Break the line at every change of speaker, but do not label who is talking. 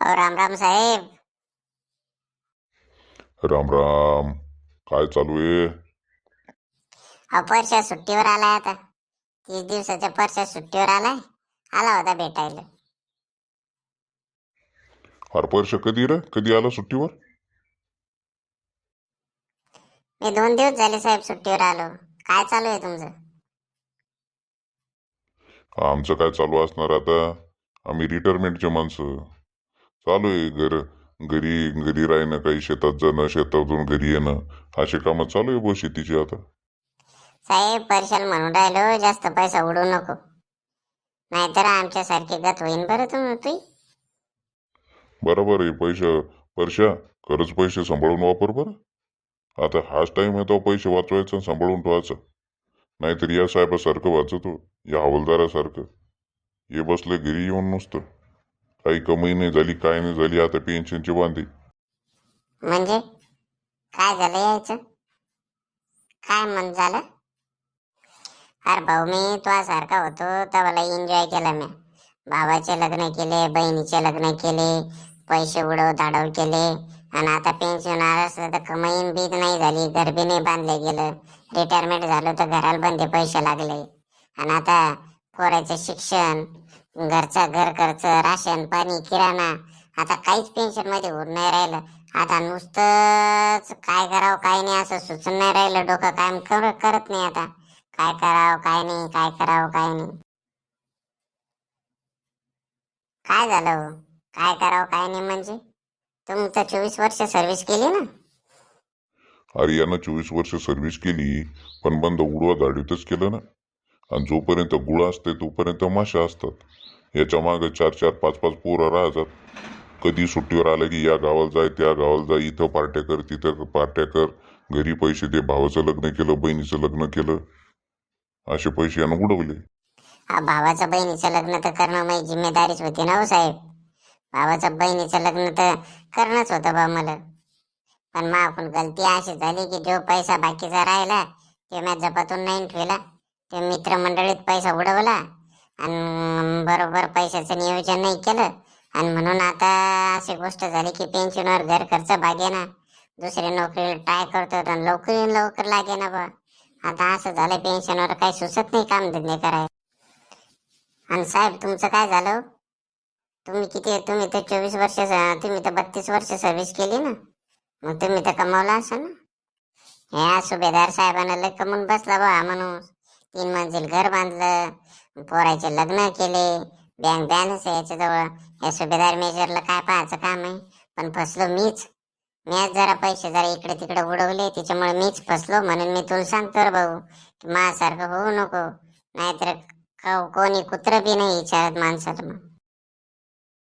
राम राम साहेब.
राम राम. काय चालू आहे?
परश्या सुट्टीवर आलाय आता. 30 दिवसाच्या परश्या सुट्टीवर आलाय. आला होता भेटायला.
हरपर्ष कधी रे, कधी आला सुट्टीवर?
मी 2 दिवस झाले साहेब सुट्टीवर आलो. काय चालू आहे तुमचं?
आमचं काय चालू असणार आता? आम्ही रिटायरमेंटचे माणसं. चालू आहे घरी घरी राहणं, काही शेतात जाणं, शेतातून घरी येणं, अशी कामं चालू आहे शेतीची आता.
साहेब परशाल म्हणून राहिलो, जास्त पैसा उडवू नको, नाहीतर आमच्यासारखी गत होईन बरं तुम्ही.
बरोबर आहे. परश्या, खरंच पैसे सांभाळून वापर बरं. आता हाच टाइम आहे तो पैसे वाचवायचं आणि सांभाळून ठेवायचं. नाहीतर या साहेबासारखं वाचतो, या हवालदारासारखं हे बसले घरी येऊन नुसतं. काही कमाई नाही झाली, काय नाही झाली, आता पेन्शनची बांधी.
म्हणजे काय झालं यायचं? काय मन झालं? अरे भाऊ, मी तुझ्यासारखा होतो तेव्हा एन्जॉय केला मी. भावाचे लग्न केले, बहिणीचे लग्न केले, पैसे उडव धाडव केले. आणि आता पेन्शन असलं तर कमाईन बी नाही झाली, घर बी नाही बांधले गेलं. रिटायरमेंट झालं तर घराला बंदे पैसे लागले. आणि आता पोराचं शिक्षण, घरचा घर खर्च, राशन पाणी, किराणा, आता काहीच पेन्शन मध्ये होऊन नाही राहिलं. आता नुसतंच काय करावं काय नाही असं सुचून नाही राहिलं. डोकं काम करत नाही आता. काय करावं काय नाही, काय करावं काय नाही. काय झालं हो? काय करावं काय नाही म्हणजे? तुम्ही तर 24 वर्ष सर्व्हिस केली ना.
अरे यानं 24 वर्ष सर्व्हिस केली, पण बंद उडवा धाडीतच केलं ना. आणि जोपर्यंत गुळ असते तोपर्यंत माशा असतात. याच्या मागे 4-4, 5-5 पोरं राहतात. कधी सुट्टीवर आलं की या गावाला जाय, त्या गावाला जाय, इथं पार्ट्या कर, तिथं पार्ट्या कर, घरी पैसे दे, भावाचं लग्न केलं, बहिणीचं लग्न केलं, असे पैसे यानं उडवले.
भावाचं बहिणीचं लग्न तर करणं माझी जिम्मेदारीच होती ना हो साहेब. भावाचं बहिणीचं लग्न तर करणंच होतं बा मला. पण मागून गलती अशी झाली की जो पैसा बाकीचा राहिला ते मी जपातून नाही ठेवला. ते मित्रमंडळीत पैसा उडवला आणि बरोबर पैशाचं नियोजन नाही केलं. आणि म्हणून आता अशी गोष्ट झाली की पेन्शनवर घर खर्च भागेना. दुसरी नोकरी ट्राय करतो तर लवकर लागे ना बा. आता असं झालं, पेन्शनवर काही सुचत नाही काम धंदे करायला. आणि साहेब तुमचं काय झालं? तुम्ही तर 24 वर्ष, तुम्ही तर 32 वर्ष सर्व्हिस केली ना. मग तुम्ही तर कमावला असाल ना. ह्या सुभेदार साहेबांना लय कमवून बसला बा माणूस. 3 मंजिल घर बांधलं, पोराचे लग्न केले, बँक बॅलन्स आहे याच्याजवळ. या सुभेदार मेजरला काय पाहायचं काम आहे? पण फसलो मीच. जरा पैसे जरा इकडे तिकडे उडवले, त्याच्यामुळे मीच फसलो. म्हणून मी तुला सांगतो रे भाऊ की माझ्यासारखं होऊ नको. नाहीतर कोणी कुत्र बी नाही विचारत माणसाला. मग